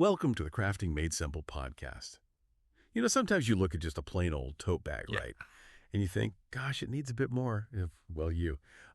Welcome to the Crafting Made Simple podcast. Sometimes you look at just a plain old tote bag, Yeah. right? And you think, gosh, it needs a bit more,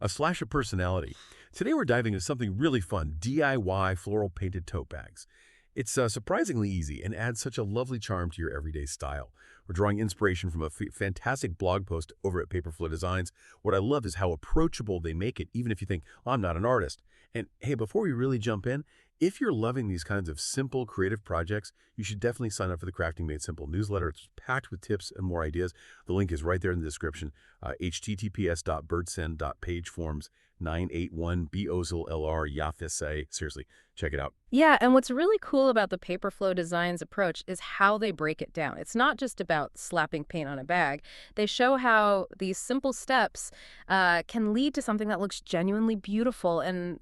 a slash of personality. Today we're diving into something really fun, DIY floral painted tote bags. It's surprisingly easy and adds such a lovely charm to your everyday style. We're drawing inspiration from a fantastic blog post over at Paperflow Designs. What I love is how approachable they make it, even if you think, oh, I'm not an artist. And hey, before we really jump in, if you're loving these kinds of simple, creative projects, you should definitely sign up for the Crafting Made Simple newsletter. It's packed with tips and more ideas. The link is right there in the description, https://birdsen.pageforms981bozlr yafise. Seriously, check it out. Yeah, and what's really cool about the Paperflow Designs approach is how they break it down. It's not just about slapping paint on a bag. They show how these simple steps can lead to something that looks genuinely beautiful and,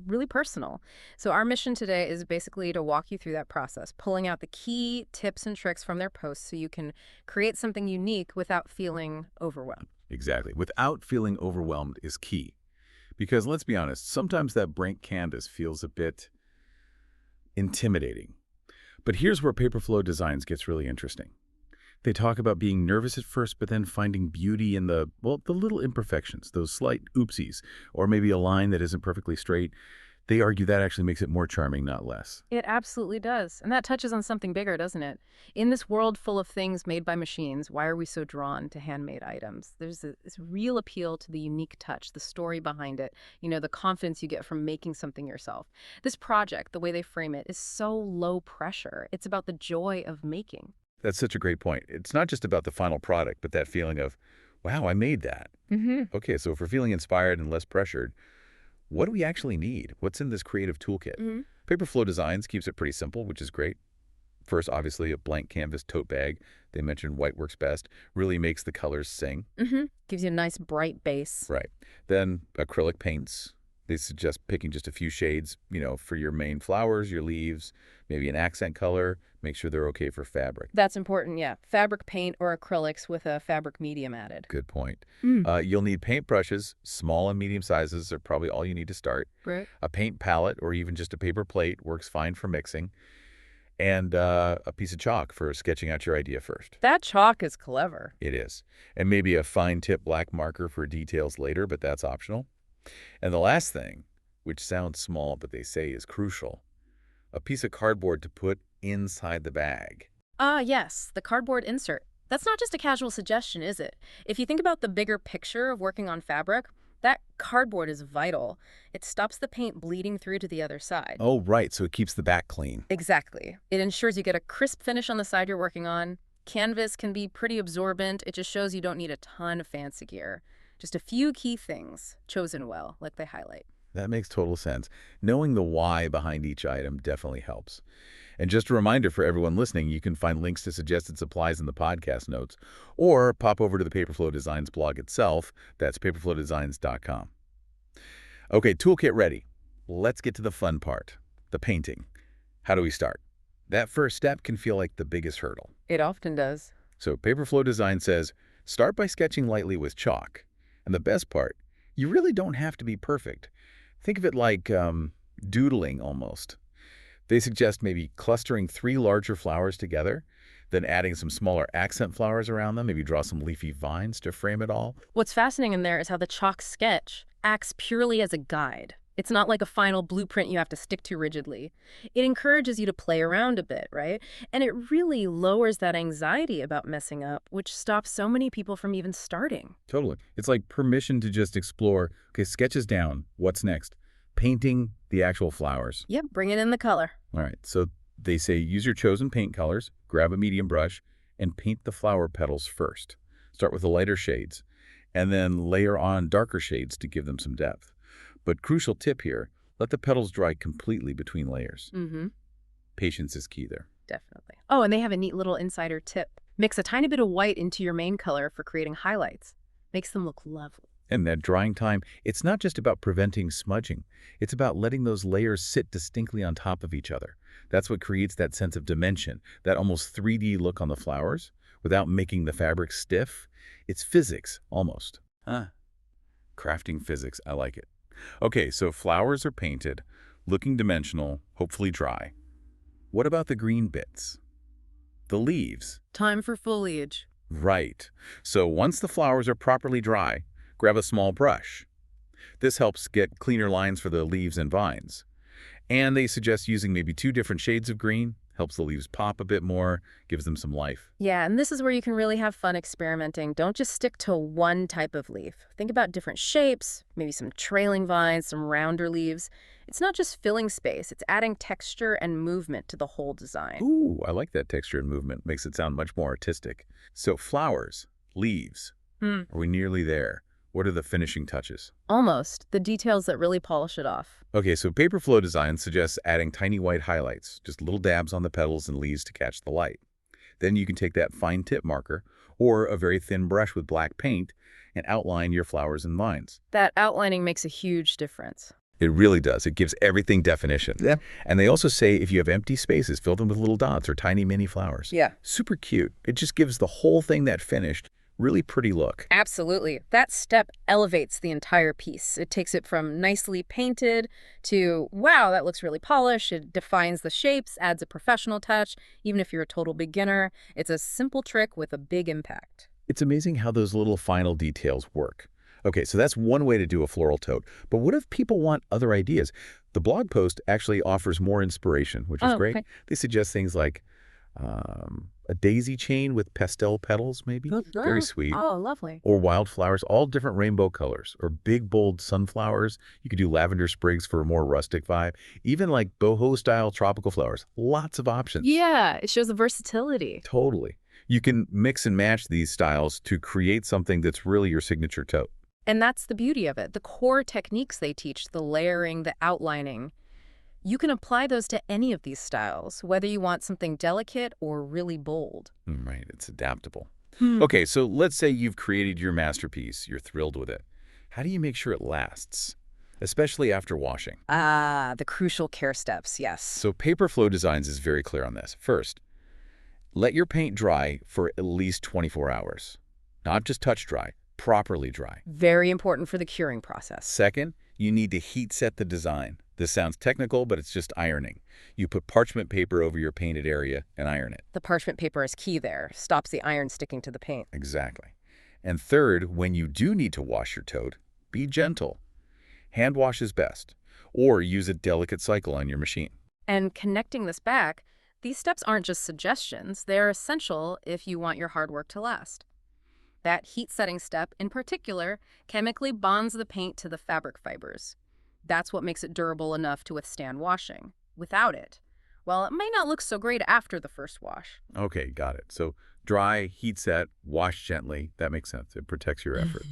really personal. So our mission today is basically to walk you through that process, pulling out the key tips and tricks from their posts so you can create something unique without feeling overwhelmed. Exactly. Without feeling overwhelmed is key. Because let's be honest, sometimes that blank canvas feels a bit intimidating. But here's where Paperflow Designs gets really interesting. They talk about being nervous at first, but then finding beauty in the little imperfections, those slight oopsies, or maybe a line that isn't perfectly straight. They argue that actually makes it more charming, not less. It absolutely does. And that touches on something bigger, doesn't it? In this world full of things made by machines, why are we so drawn to handmade items? There's this real appeal to the unique touch, the story behind it, the confidence you get from making something yourself. This project, the way they frame it, is so low pressure. It's about the joy of making. That's such a great point. It's not just about the final product, but that feeling of, wow, I made that. Okay, so if we're feeling inspired and less pressured, what do we actually need? What's in this creative toolkit? Paperflow Designs keeps it pretty simple, which is great. First, obviously, a blank canvas tote bag. They mentioned white works best. Really makes the colors sing. Gives you a nice bright base. Right. Then acrylic paints. They suggest picking just a few shades, for your main flowers, your leaves, maybe an accent color. Make sure they're okay for fabric. That's important, yeah. Fabric paint or acrylics with a fabric medium added. Good point. You'll need paint brushes. Small and medium sizes are probably all you need to start. Right. A paint palette or even just a paper plate works fine for mixing. And a piece of chalk for sketching out your idea first. That chalk is clever. It is. And maybe a fine tip black marker for details later, but that's optional. And the last thing, which sounds small but they say is crucial, a piece of cardboard to put inside the bag. Yes, the cardboard insert. That's not just a casual suggestion, is it? If you think about the bigger picture of working on fabric, that cardboard is vital. It stops the paint bleeding through to the other side. Oh, right, so it keeps the back clean. Exactly. It ensures you get a crisp finish on the side you're working on. Canvas can be pretty absorbent. It just shows you don't need a ton of fancy gear. Just a few key things chosen well, like they highlight. That makes total sense. Knowing the why behind each item definitely helps. And just a reminder for everyone listening, you can find links to suggested supplies in the podcast notes, or pop over to the Paperflow Designs blog itself. That's paperflowdesigns.com. Okay, toolkit ready. Let's get to the fun part, the painting. How do we start? That first step can feel like the biggest hurdle. It often does. So Paperflow Design says, start by sketching lightly with chalk. And the best part, you really don't have to be perfect. Think of it like doodling almost. They suggest maybe clustering 3 larger flowers together, then adding some smaller accent flowers around them, maybe draw some leafy vines to frame it all. What's fascinating in there is how the chalk sketch acts purely as a guide. It's not like a final blueprint you have to stick to rigidly. It encourages you to play around a bit, right? And it really lowers that anxiety about messing up, which stops so many people from even starting. Totally. It's like permission to just explore. Okay, sketches down. What's next? Painting the actual flowers. Yep, bring it in the color. All right, so they say use your chosen paint colors, grab a medium brush, and paint the flower petals first. Start with the lighter shades, and then layer on darker shades to give them some depth. But crucial tip here, let the petals dry completely between layers. Patience is key there. Definitely. Oh, and they have a neat little insider tip. Mix a tiny bit of white into your main color for creating highlights. Makes them look lovely. And that drying time, it's not just about preventing smudging. It's about letting those layers sit distinctly on top of each other. That's what creates that sense of dimension, that almost 3D look on the flowers, without making the fabric stiff. It's physics, almost. Crafting physics, I like it. Okay, so flowers are painted, looking dimensional, hopefully dry. What about the green bits? The leaves? Time for foliage. Right. So once the flowers are properly dry, grab a small brush. This helps get cleaner lines for the leaves and vines. And they suggest using maybe 2 different shades of green, helps the leaves pop a bit more, gives them some life. Yeah, and this is where you can really have fun experimenting. Don't just stick to one type of leaf. Think about different shapes, maybe some trailing vines, some rounder leaves. It's not just filling space, it's adding texture and movement to the whole design. Ooh, I like that texture and movement. Makes it sound much more artistic. So flowers, leaves. Hmm. Are we nearly there? What are the finishing touches? Almost. The details that really polish it off. Okay, so Paper Flow Design suggests adding tiny white highlights, just little dabs on the petals and leaves to catch the light. Then you can take that fine tip marker or a very thin brush with black paint and outline your flowers and vines. That outlining makes a huge difference. It really does. It gives everything definition. Yeah. And they also say if you have empty spaces, fill them with little dots or tiny mini flowers. Yeah. Super cute. It just gives the whole thing that finished, really pretty look. Absolutely. That step elevates the entire piece. It takes it from nicely painted to, wow, that looks really polished. It defines the shapes, adds a professional touch. Even if you're a total beginner, it's a simple trick with a big impact. It's amazing how those little final details work. Okay, so that's one way to do a floral tote. But what if people want other ideas? The blog post actually offers more inspiration, which is great. Okay. They suggest things like a daisy chain with pastel petals, maybe. Very sweet. Oh, lovely. Or wildflowers, all different rainbow colors. Or big, bold sunflowers. You could do lavender sprigs for a more rustic vibe. Even like boho-style tropical flowers. Lots of options. Yeah, it shows the versatility. Totally. You can mix and match these styles to create something that's really your signature tote. And that's the beauty of it. The core techniques they teach, the layering, the outlining, you can apply those to any of these styles, whether you want something delicate or really bold. Right, it's adaptable. Okay, so let's say you've created your masterpiece. You're thrilled with it. How do you make sure it lasts, especially after washing? Ah, the crucial care steps, yes. So Paper Flow Designs is very clear on this. First, let your paint dry for at least 24 hours. Not just touch dry, properly dry. Very important for the curing process. Second, you need to heat set the design. This sounds technical, but it's just ironing. You put parchment paper over your painted area and iron it. The parchment paper is key there. Stops the iron sticking to the paint. Exactly. And third, when you do need to wash your tote, be gentle. Hand wash is best, or use a delicate cycle on your machine. And connecting this back, these steps aren't just suggestions. They're essential if you want your hard work to last. That heat setting step, in particular, chemically bonds the paint to the fabric fibers. That's what makes it durable enough to withstand washing. Without it, well, it may not look so great after the first wash. Okay, got it. So dry, heat set, wash gently. That makes sense. It protects your effort.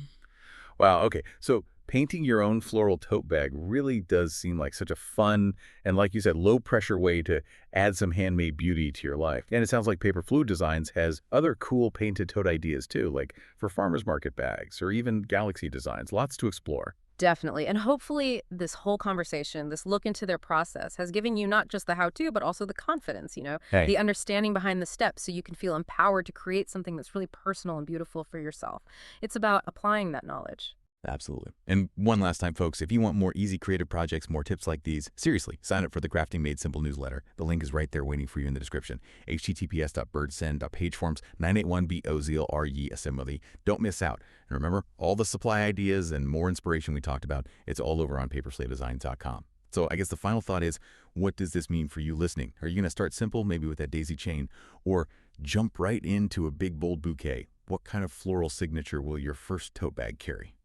Wow, okay. So painting your own floral tote bag really does seem like such a fun and, like you said, low-pressure way to add some handmade beauty to your life. And it sounds like Paper Flow Designs has other cool painted tote ideas too, like for farmers market bags or even galaxy designs. Lots to explore. Definitely. And hopefully this whole conversation, this look into their process, has given you not just the how-to, but also the confidence, Hey. the understanding behind the steps so you can feel empowered to create something that's really personal and beautiful for yourself. It's about applying that knowledge. Absolutely. And one last time, folks, if you want more easy creative projects, more tips like these, seriously, sign up for the Crafting Made Simple newsletter. The link is right there waiting for you in the description. https://birdsend.pageforms981bozelreassembly. Don't miss out. And remember, all the supply ideas and more inspiration we talked about, it's all over on paperslavedesigns.com. So I guess the final thought is, what does this mean for you listening? Are you going to start simple, maybe with that daisy chain, or jump right into a big, bold bouquet? What kind of floral signature will your first tote bag carry?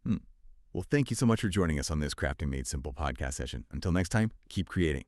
Well, thank you so much for joining us on this Crafting Made Simple podcast session. Until next time, keep creating.